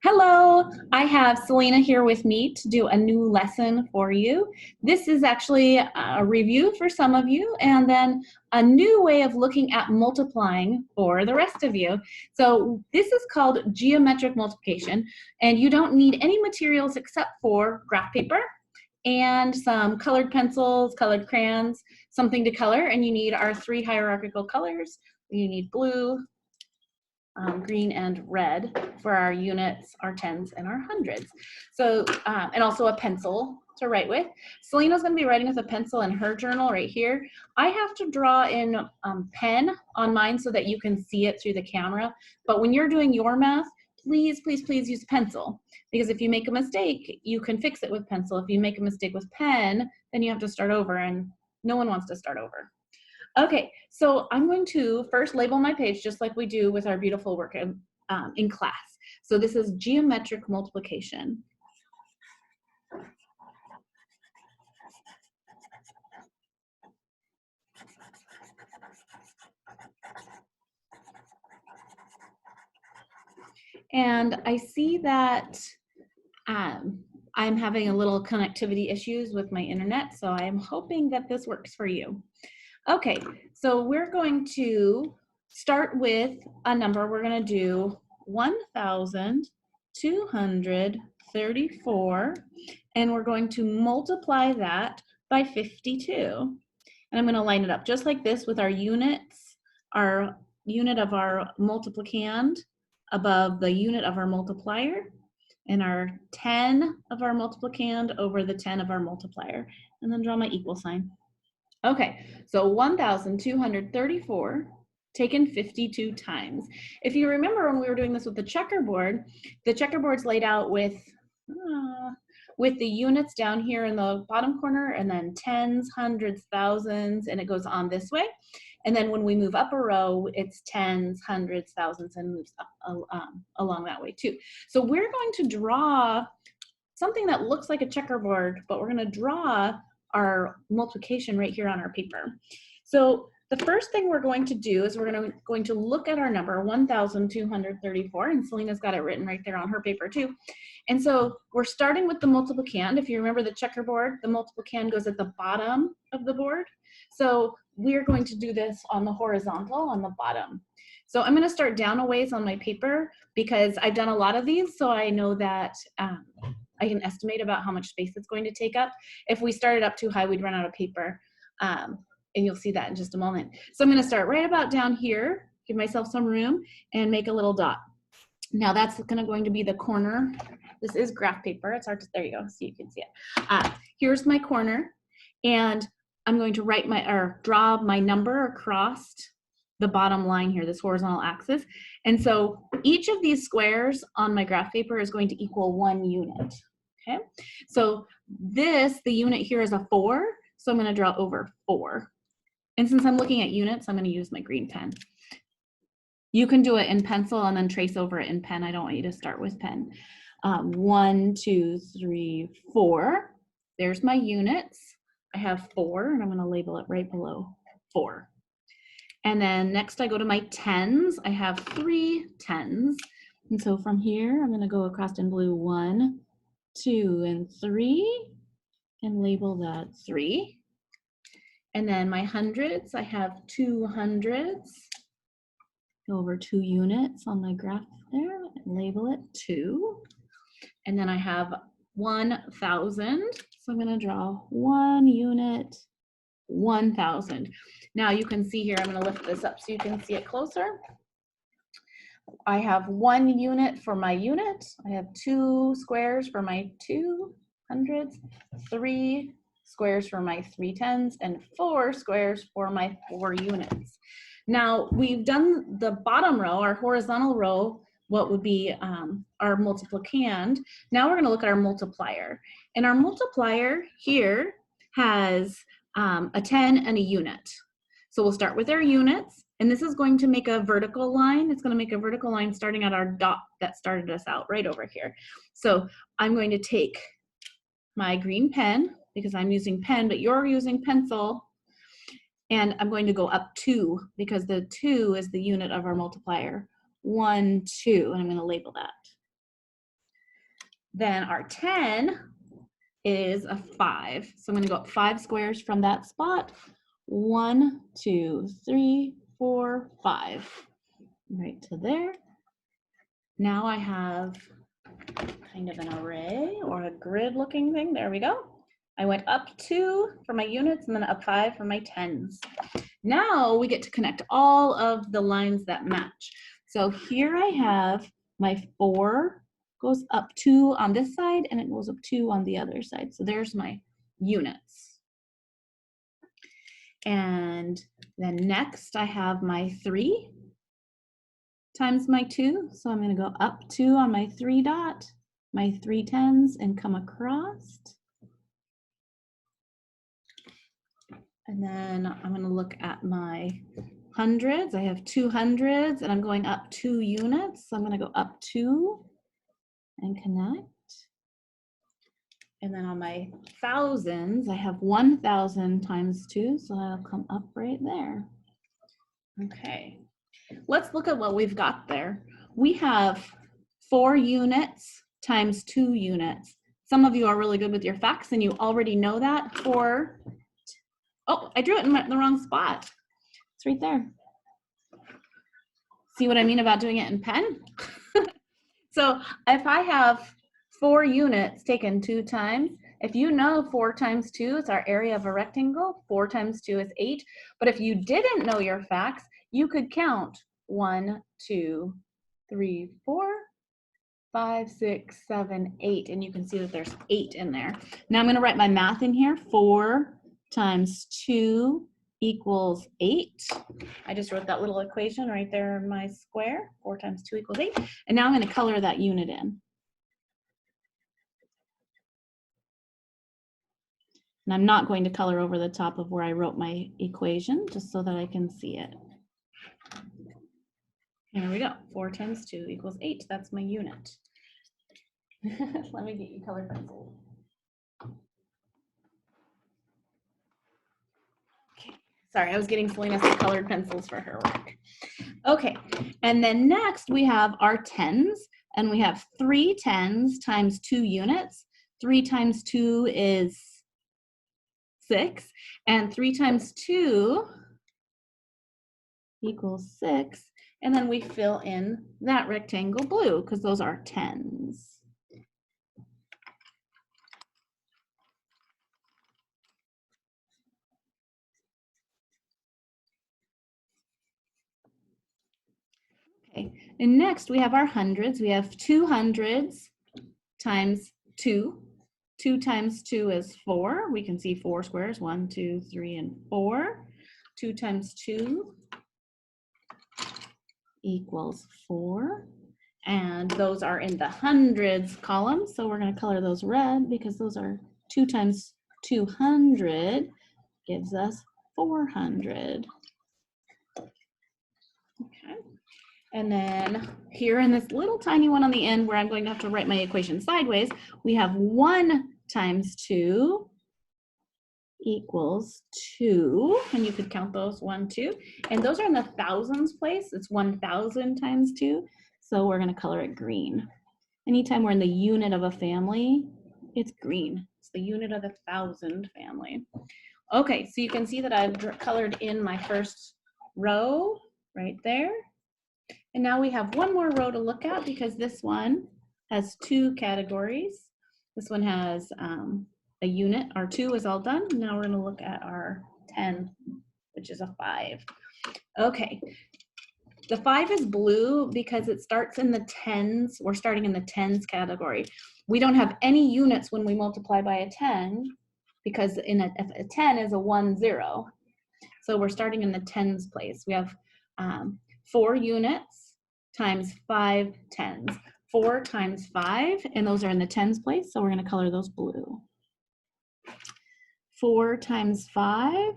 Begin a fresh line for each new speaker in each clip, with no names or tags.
Hello, I have Selena here with me to do a new lesson for you. This is actually a review for some of you and then a new way of looking at multiplying for the rest of you. So this is called geometric multiplication, and you don't need any materials except for graph paper and some colored pencils, colored crayons, something to color, and you need our three hierarchical colors. You need blue, green and red for our units, our tens, and our hundreds. So, and also a pencil to write with. Selena's gonna be writing with a pencil in her journal right here. I have to draw in pen on mine so that you can see it through the camera. But when you're doing your math, please, please, please use pencil. Because if you make a mistake, you can fix it with pencil. If you make a mistake with pen, then you have to start over, and no one wants to start over. Okay, so I'm going to first label my page just like we do with our beautiful work in class. So this is geometric multiplication. And I see that I'm having a little connectivity issues with my internet, so I'm hoping that this works for you. Okay, so we're going to start with a number. We're going to do 1,234, and we're going to multiply that by 52. And I'm going to line it up just like this with our units, our unit of our multiplicand above the unit of our multiplier, and our 10 of our multiplicand over the 10 of our multiplier, and then draw my equal sign. Okay, so 1,234 taken 52 times. If you remember when we were doing this with the checkerboard's laid out with the units down here in the bottom corner, and then tens, hundreds, thousands, and it goes on this way. And then when we move up a row, it's tens, hundreds, thousands, and moves up along that way too. So we're going to draw something that looks like a checkerboard, but we're going to draw our multiplication right here on our paper. So the first thing we're going to do is we're going to look at our number 1,234, and Selena's got it written right there on her paper too. And so we're starting with the multiplicand. If you remember the checkerboard, the multiplicand goes at the bottom of the board. So we're going to do this on the horizontal on the bottom. So I'm going to start down a ways on my paper because I've done a lot of these, so I know that I can estimate about how much space it's going to take up. If we started up too high, we'd run out of paper, and you'll see that in just a moment. So I'm going to start right about down here, give myself some room, and make a little dot. Now that's going to be the corner. This is graph paper. It's hard to, there you go, so you can see it. Here's my corner, and I'm going to write draw my number across the bottom line here, this horizontal axis. And so each of these squares on my graph paper is going to equal 1 unit. Okay, so the unit here is a 4, so I'm going to draw over 4. And since I'm looking at units, I'm going to use my green pen. You can do it in pencil and then trace over it in pen. I don't want you to start with pen. 1, 2, 3, 4. There's my units. I have 4, and I'm going to label it right below 4. And then next I go to my tens. I have 3 tens. And so from here, I'm going to go across in blue 1, 2, and 3, and label that 3. And then my hundreds, I have 2 hundreds. Go over 2 units on my graph there, and label it 2. And then I have 1,000. So I'm going to draw 1 unit, 1,000. Now you can see here, I'm going to lift this up so you can see it closer. I have 1 unit for my unit. I have 2 squares for my 2 hundreds, 3 squares for my 3 tens, and 4 squares for my 4 units. Now we've done the bottom row, our horizontal row, what would be our multiplicand. Now we're going to look at our multiplier. And our multiplier here has a 10 and a unit. So we'll start with our units, and this is going to make a vertical line. It's going to make a vertical line starting at our dot that started us out right over here. So I'm going to take my green pen, because I'm using pen, but you're using pencil, and I'm going to go up 2, because the 2 is the unit of our multiplier. 1, 2, and I'm going to label that. Then our 10 is a 5. So I'm going to go up 5 squares from that spot. 1, 2, 3, 4, 5. Right to there. Now I have kind of an array or a grid looking thing. There we go. I went up 2 for my units and then up 5 for my tens. Now we get to connect all of the lines that match. So here I have my 4 goes up 2 on this side and it goes up 2 on the other side. So there's my units. And then next I have my 3 times my 2. So I'm going to go up 2 on my 3 dot, my 3 tens, and come across. And then I'm going to look at my hundreds. I have 2 hundreds and I'm going up 2 units. So I'm going to go up 2 and connect. And then on my thousands, I have 1,000 times 2. So I'll come up right there. Okay. Let's look at what we've got there. We have 4 units times 2 units. Some of you are really good with your facts and you already know that. Oh, I drew it in the wrong spot. It's right there. See what I mean about doing it in pen? So if I have 4 units taken 2 times, if you know 4 times 2 is our area of a rectangle, 4 times 2 is 8. But if you didn't know your facts, you could count 1, 2, 3, 4, 5, 6, 7, 8, and you can see that there's 8 in there. Now I'm going to write my math in here. 4 times 2 equals 8. I just wrote that little equation right there in my square. 4 times 2 equals 8. And now I'm going to color that unit in. And I'm not going to color over the top of where I wrote my equation, just so that I can see it. Here we go. 4 times 2 equals 8. That's my unit. Let me get you colored pencils. Okay. Sorry, I was getting Selena some colored pencils for her work. Okay, and then next we have our tens, and we have 3 tens times 2 units. 3 times 2 is 6, and 3 times 2 equals 6, and then we fill in that rectangle blue because those are tens. Okay, and next we have our hundreds. We have 2 hundreds times 2. 2 times 2 is 4. We can see 4 squares, 1, 2, 3, and 4. 2 times 2 equals 4. And those are in the hundreds column. So we're going to color those red because those are 2 times 200 gives us 400. Okay. And then here in this little tiny one on the end where I'm going to have to write my equation sideways, we have 1 times 2 equals 2. And you could count those 1, 2. And those are in the thousands place. It's 1,000 times 2. So we're going to color it green. Anytime we're in the unit of a family, it's green. It's the unit of 1,000 family. Okay, so you can see that I've colored in my first row right there. And now we have one more row to look at because this one has 2 categories. This one has a unit. Our 2 is all done. Now we're going to look at our 10, which is a 5. Okay. The 5 is blue because it starts in the tens. We're starting in the tens category. We don't have any units when we multiply by a 10 because a 10 is a 1, 0. So we're starting in the tens place. We have 4 units times 5 tens. 4 times 5, and those are in the tens place, so we're going to color those blue. 4 times 5.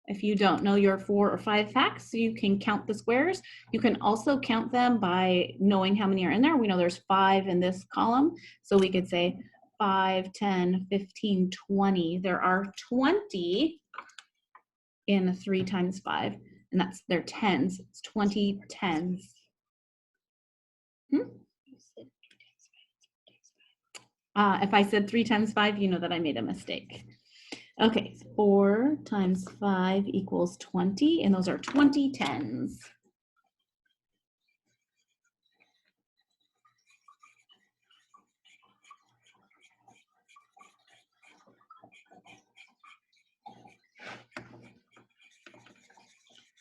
If you don't know your 4 or 5 facts, you can count the squares. You can also count them by knowing how many are in there. We know there's 5 in this column, so we could say 5, 10, 15, 20. There are 20 in 3 times 5, and that's their tens. It's 20 tens. If I said 3 times 5, you know that I made a mistake. Okay, 4 times 5 equals 20, and those are 20 tens.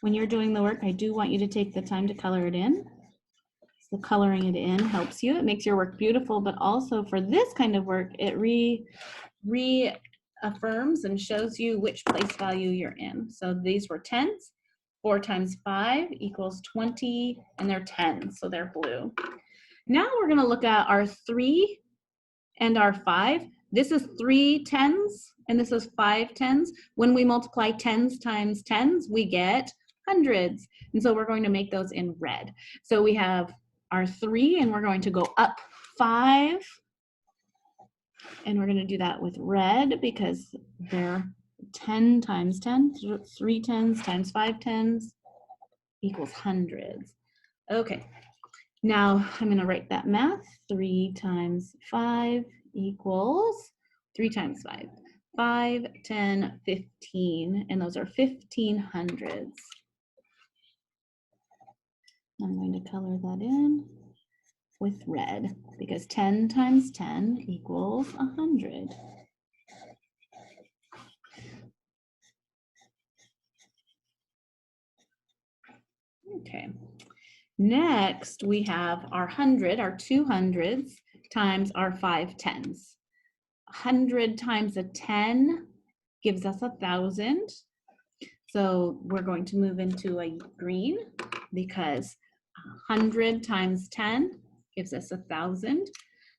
When you're doing the work, I do want you to take the time to color it in. So coloring it in helps you. It makes your work beautiful, but also for this kind of work, it reaffirms and shows you which place value you're in. So these were tens. 4 times 5 equals 20, and they're 10, so they're blue. Now we're going to look at our 3 and our 5. This is 3 tens, and this is 5 tens. When we multiply tens times tens, we get hundreds. And so we're going to make those in red. So we have our 3, and we're going to go up 5. And we're going to do that with red because they're 10 times 10, 3 tens times 5 tens equals hundreds. Okay, now I'm going to write that math. 3 times 5 equals 3 times 5. 5, 10, 15, and those are 1500s. I'm going to color that in with red because 10 times 10 equals 100. Okay, next we have our 100, our 200s times our 5 tens. 100 times a 10 gives us 1,000. So we're going to move into a green because 100 times 10 gives us 1,000.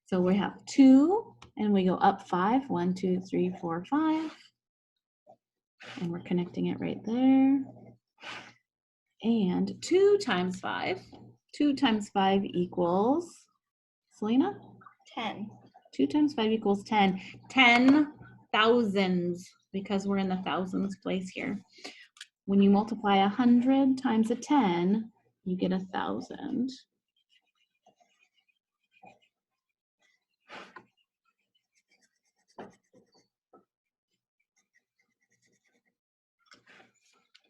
So we have 2 and we go up 5. 1, 2, 3, 4, 5. And we're connecting it right there. And 2 times 5. 2 times 5 equals, Selena?
10.
2 times 5 equals 10. 10 thousands, because we're in the thousands place here. When you multiply 100 times a 10, you get 1,000.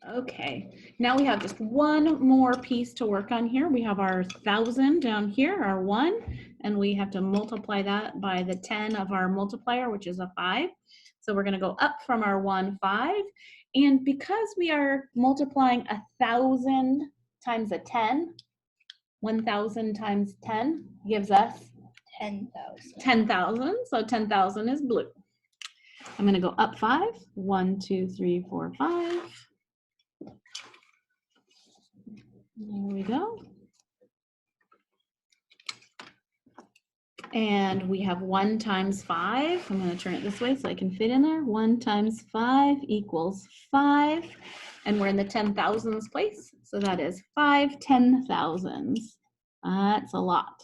Okay, now we have just one more piece to work on here. We have our 1,000 down here, our 1, and we have to multiply that by the 10 of our multiplier, which is a 5. So we're going to go up from our 1, 5. And because we are multiplying 1,000 times a 10, 1,000 times 10 gives us
10,000.
10,000. So 10,000 is blue. I'm going to go up 5. 1, 2, 3, 4, 5. There we go. And we have 1 times 5. I'm going to turn it this way so I can fit in there. 1 times 5 equals 5. And we're in the 10,000s place. So that is 5 10,000s. That's a lot.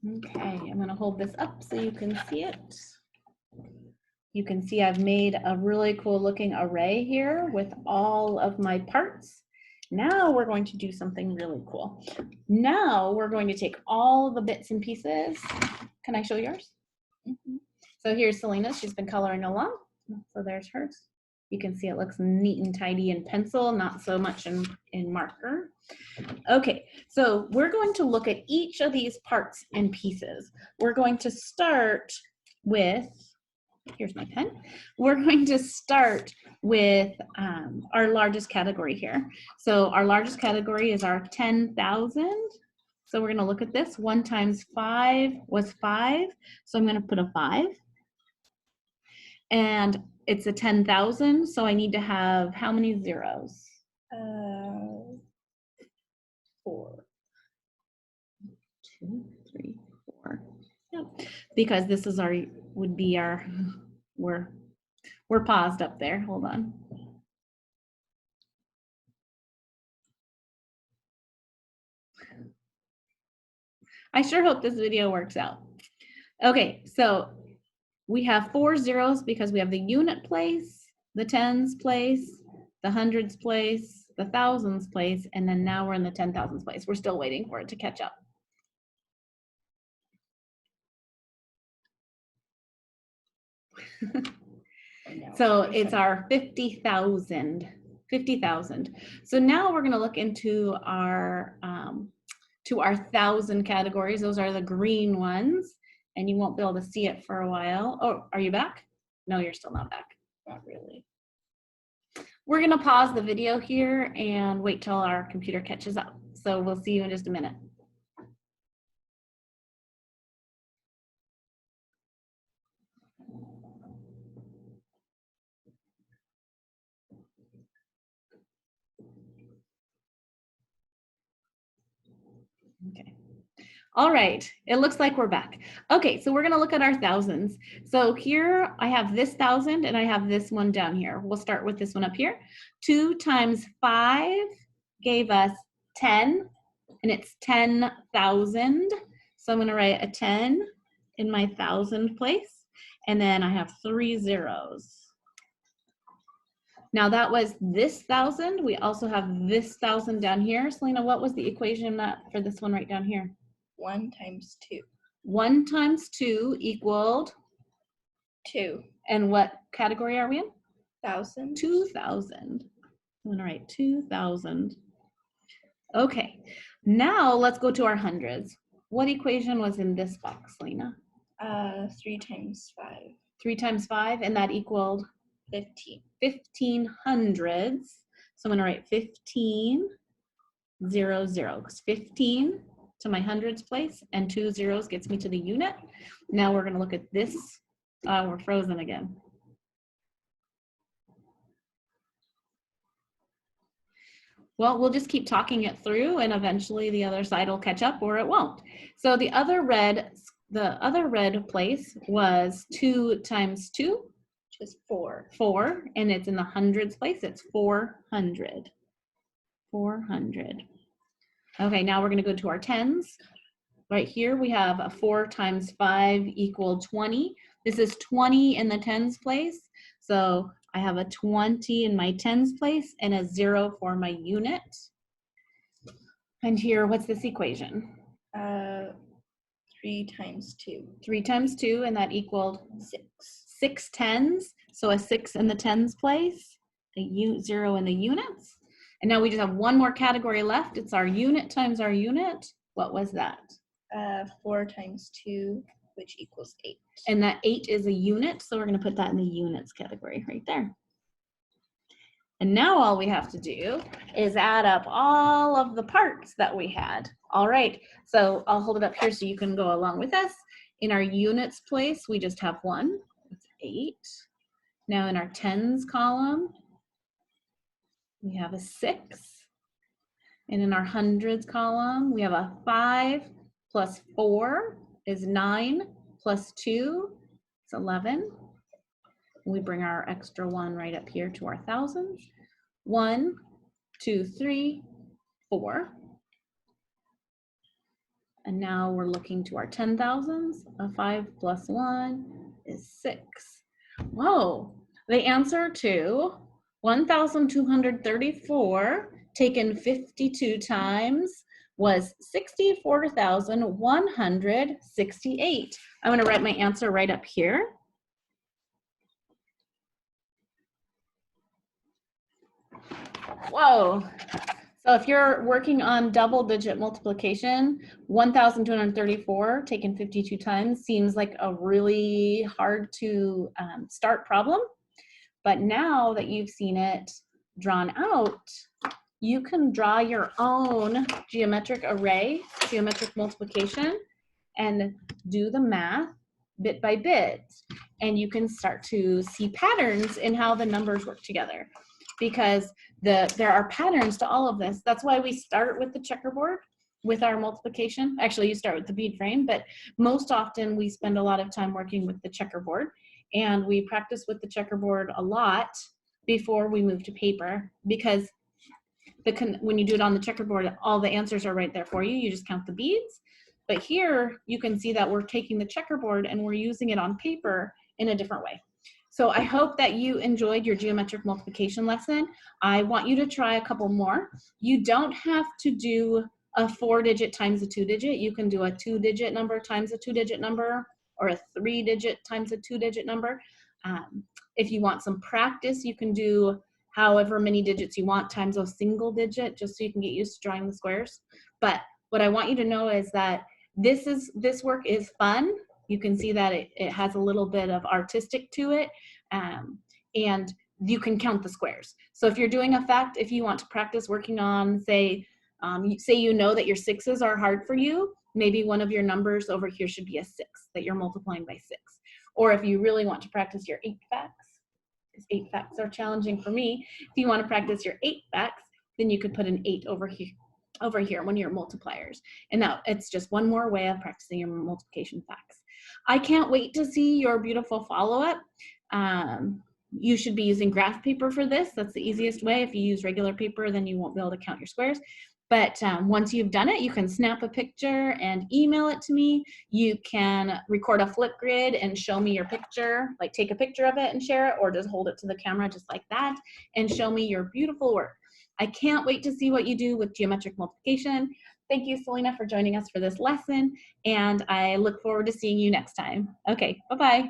Okay, I'm going to hold this up so you can see it. You can see I've made a really cool looking array here with all of my parts. Now we're going to do something really cool. Now we're going to take all of the bits and pieces. Can I show yours? Mm-hmm. So here's Selena's. She's been coloring along. So there's hers. You can see it looks neat and tidy in pencil, not so much in marker. Okay, so we're going to look at each of these parts and pieces. We're going to start with, here's my pen. We're going to start with our largest category here. So our largest category is our 10,000. So we're going to look at this. 1 times 5 was 5. So I'm going to put a 5. And it's a 10,000. So I need to have how many zeros? 4. 2, 3, 4. Yep. Because this is our, would be our, we're paused up there. Hold on. I sure hope this video works out. Okay, so we have 4 zeros because we have the unit place, the tens place, the hundreds place, the thousands place, and then now we're in the 10,000s place. We're still waiting for it to catch up. So it's our 50,000. 50,000. So now we're going to look into our to our 1,000 categories. Those are the green ones, and you won't be able to see it for a while. Oh, are you back? No, you're still not back. Not really. We're going to pause the video here and wait till our computer catches up. So we'll see you in just a minute. Okay. All right, it looks like we're back. Okay, so we're gonna look at our thousands. So here I have this 1,000 and I have this one down here. We'll start with this one up here. 2 times 5 gave us 10, and it's 10,000. So I'm gonna write a 10 in my 1,000 place, and then I have 3 zeros. Now that was this 1,000. We also have this 1,000 down here. Selena, what was the equation for this one right down here?
1 times 2.
1 times 2 equaled
2.
And what category are we in?
1,000.
2,000. I'm gonna write 2,000. Okay, now let's go to our hundreds. What equation was in this box, Lena?
3 times 5.
3 times 5, and that equaled
15.
15 hundreds. So I'm gonna write 15, 0, 0, because 15 to my hundreds place and 2 zeros gets me to the unit. Now we're gonna look at this. We're frozen again. Well, we'll just keep talking it through and eventually the other side will catch up or it won't. So the other red place was 2 times 2.
Which is 4.
4, and it's in the hundreds place. It's 400. 400. Okay, now we're going to go to our tens. Right here we have a 4 times 5 equal 20. This is 20 in the tens place. So I have a 20 in my tens place and a 0 for my unit. And here, what's this equation?
3 times 2.
3 times 2, and that equaled
6.
6 tens. So a 6 in the tens place, a 0 in the units. And now we just have one more category left. It's our unit times our unit. What was that?
4 times 2, which equals 8.
And that 8 is a unit, so we're going to put that in the units category right there. And now all we have to do is add up all of the parts that we had. All right, so I'll hold it up here so you can go along with us. In our units place, we just have 1. That's 8. Now in our tens column, we have a 6. And in our hundreds column, we have a 5 plus 4 is 9 plus 2 is 11. We bring our extra 1 right up here to our thousands. 1, 2, 3, 4. And now we're looking to our 10,000s. A 5 plus 1 is 6. Whoa, the answer to 1,234 taken 52 times was 64,168. I'm going to write my answer right up here. Whoa. So if you're working on double-digit multiplication, 1,234 taken 52 times seems like a really hard to start problem. But now that you've seen it drawn out, you can draw your own geometric array, geometric multiplication, and do the math bit by bit. And you can start to see patterns in how the numbers work together. Because there are patterns to all of this. That's why we start with the checkerboard with our multiplication. Actually, you start with the bead frame, but most often we spend a lot of time working with the checkerboard, and we practice with the checkerboard a lot before we move to paper, because when you do it on the checkerboard, all the answers are right there for you. You just count the beads. But here you can see that we're taking the checkerboard and we're using it on paper in a different way. So I hope that you enjoyed your geometric multiplication lesson. I want you to try a couple more. You don't have to do a 4-digit times a 2-digit. You can do a 2-digit number times a 2-digit number, or a 3-digit times a 2-digit number. If you want some practice, you can do however many digits you want times a single digit, just so you can get used to drawing the squares. But what I want you to know is that this work is fun. You can see that it has a little bit of artistic to it, and you can count the squares. So if you're doing a fact, if you want to practice working on, say you know that your 6s are hard for you, maybe one of your numbers over here should be a 6 that you're multiplying by 6. Or if you really want to practice your 8 facts, because 8 facts are challenging for me, if you want to practice your 8 facts, then you could put an 8 over here, one of your multipliers. And now it's just one more way of practicing your multiplication facts. I can't wait to see your beautiful follow-up. You should be using graph paper for this. That's the easiest way. If you use regular paper, then you won't be able to count your squares. But once you've done it, you can snap a picture and email it to me. You can record a Flipgrid and show me your picture, like take a picture of it and share it, or just hold it to the camera just like that and show me your beautiful work. I can't wait to see what you do with geometric multiplication. Thank you, Selena, for joining us for this lesson, and I look forward to seeing you next time. Okay, bye-bye.